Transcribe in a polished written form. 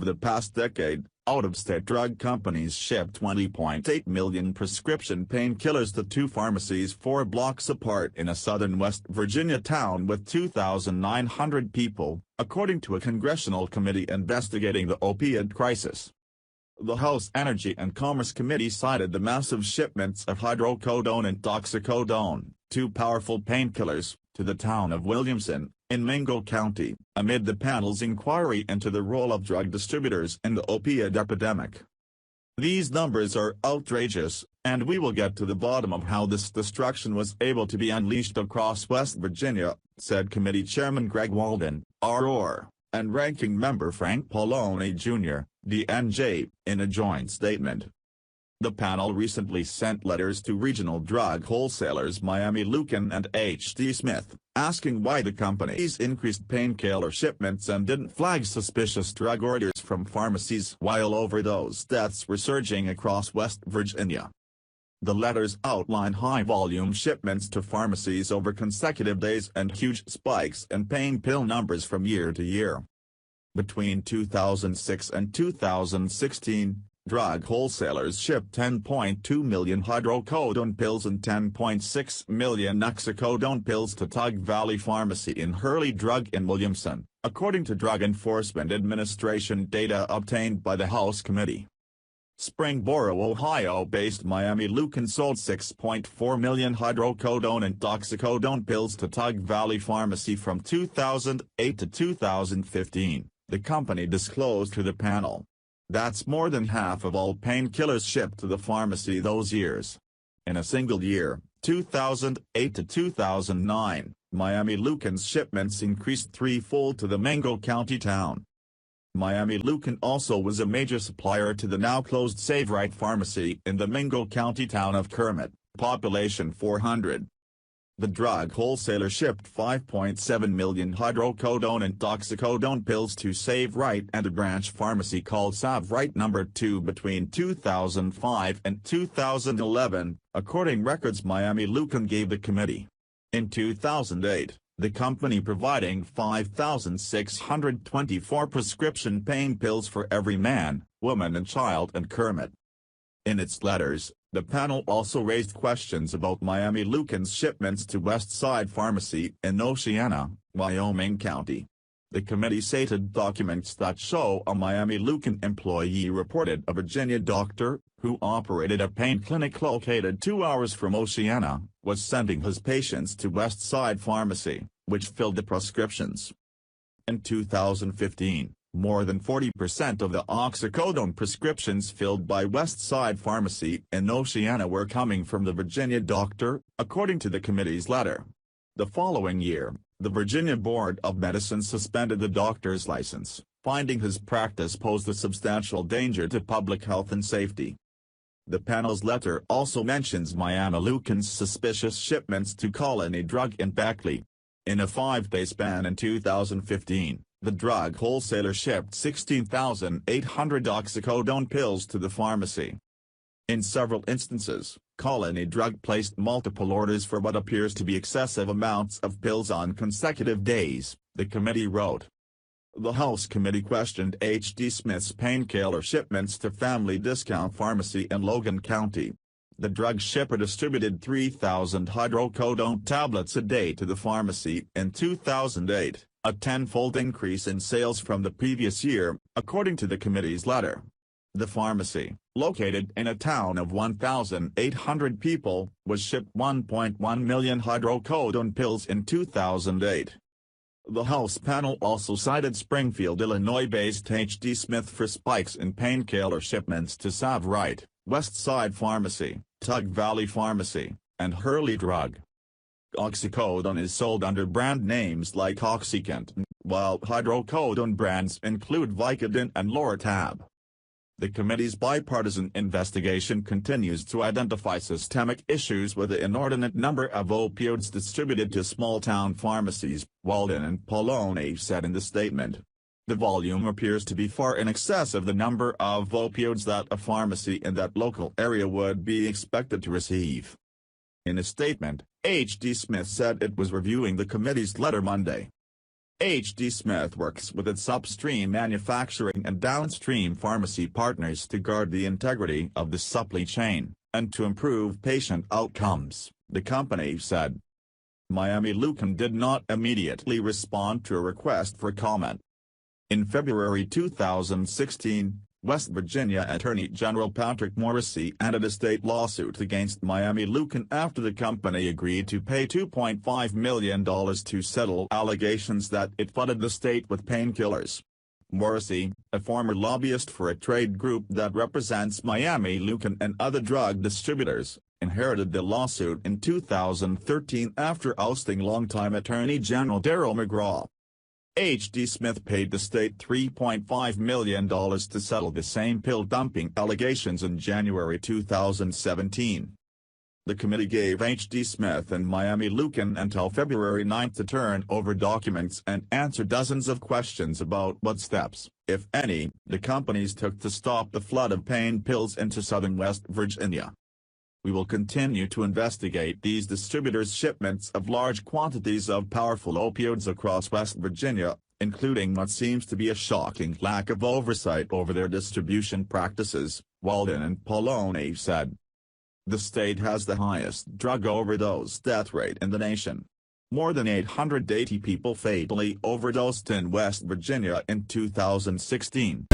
Over the past decade, out-of-state drug companies shipped 20.8 million prescription painkillers to two pharmacies 4 blocks apart in a southern West Virginia town with 2,900 people, according to a congressional committee investigating the opioid crisis. The House Energy and Commerce Committee cited the massive shipments of hydrocodone and oxycodone, two powerful painkillers, to the town of Williamson, in Mingo County, amid the panel's inquiry into the role of drug distributors in the opioid epidemic. "These numbers are outrageous, and we will get to the bottom of how this destruction was able to be unleashed across West Virginia," said Committee Chairman Greg Walden, ROR, and Ranking Member Frank Pallone Jr., DNJ, in a joint statement. The panel recently sent letters to regional drug wholesalers Miami Lucan and H.D. Smith, asking why the companies increased painkiller shipments and didn't flag suspicious drug orders from pharmacies while overdose deaths were surging across West Virginia. The letters outline high-volume shipments to pharmacies over consecutive days and huge spikes in pain pill numbers from year to year. Between 2006 and 2016, drug wholesalers shipped 10.2 million hydrocodone pills and 10.6 million oxycodone pills to Tug Valley Pharmacy in Hurley Drug in Williamson, according to Drug Enforcement Administration data obtained by the House Committee. Springboro, Ohio-based Miami Lucan sold 6.4 million hydrocodone and oxycodone pills to Tug Valley Pharmacy from 2008 to 2015, the company disclosed to the panel. That's more than half of all painkillers shipped to the pharmacy those years. In a single year, 2008 to 2009, Miami Lucan's shipments increased threefold to the Mingo County town. Miami Lucan also was a major supplier to the now-closed Save Right Pharmacy in the Mingo County town of Kermit, population 400. The drug wholesaler shipped 5.7 million hydrocodone and oxycodone pills to Save Right and a branch pharmacy called Save Right No. 2 between 2005 and 2011, according records Miami Lucan gave the committee. In 2008, the company providing 5,624 prescription pain pills for every man, woman and child in Kermit. In its letters, the panel also raised questions about Miami Lucan's shipments to West Side Pharmacy in Oceana, Wyoming County. The committee cited documents that show a Miami Lucan employee reported a Virginia doctor, who operated a pain clinic located 2 hours from Oceana, was sending his patients to West Side Pharmacy, which filled the prescriptions. In 2015, more than 40% of the oxycodone prescriptions filled by West Side Pharmacy in Oceana were coming from the Virginia doctor, according to the committee's letter. The following year, the Virginia Board of Medicine suspended the doctor's license, finding his practice posed a substantial danger to public health and safety. The panel's letter also mentions Miami Lucan's suspicious shipments to Colony Drug in Beckley. In a 5-day span in 2015, the drug wholesaler shipped 16,800 oxycodone pills to the pharmacy. In several instances, Colony Drug placed multiple orders for what appears to be excessive amounts of pills on consecutive days, the committee wrote. The House Committee questioned H.D. Smith's painkiller shipments to Family Discount Pharmacy in Logan County. The drug shipper distributed 3,000 hydrocodone tablets a day to the pharmacy in 2008, a tenfold increase in sales from the previous year, according to the committee's letter. The pharmacy, located in a town of 1,800 people, was shipped 1.1 million hydrocodone pills in 2008. The House panel also cited Springfield, Illinois-based H.D. Smith for spikes in painkiller shipments to Save Right, West Side Pharmacy, Tug Valley Pharmacy, and Hurley Drug. Oxycodone is sold under brand names like OxyContin, while hydrocodone brands include Vicodin and Loratab. The committee's bipartisan investigation continues to identify systemic issues with the inordinate number of opioids distributed to small-town pharmacies, Walden and Pallone said in the statement. The volume appears to be far in excess of the number of opioids that a pharmacy in that local area would be expected to receive. In a statement, H.D. Smith said it was reviewing the committee's letter Monday. H.D. Smith works with its upstream manufacturing and downstream pharmacy partners to guard the integrity of the supply chain, and to improve patient outcomes, the company said. Miami Lucan did not immediately respond to a request for comment. In February 2016, West Virginia Attorney General Patrick Morrisey ended a state lawsuit against Miami Lucan after the company agreed to pay $2.5 million to settle allegations that it flooded the state with painkillers. Morrisey, a former lobbyist for a trade group that represents Miami Lucan and other drug distributors, inherited the lawsuit in 2013 after ousting longtime Attorney General Darrell McGraw. H.D. Smith paid the state $3.5 million to settle the same pill dumping allegations in January 2017. The committee gave H.D. Smith and Miami Lucan until February 9 to turn over documents and answer dozens of questions about what steps, if any, the companies took to stop the flood of pain pills into southern West Virginia. We will continue to investigate these distributors' shipments of large quantities of powerful opioids across West Virginia, including what seems to be a shocking lack of oversight over their distribution practices, Walden and Poloni said. The state has the highest drug overdose death rate in the nation. More than 880 people fatally overdosed in West Virginia in 2016.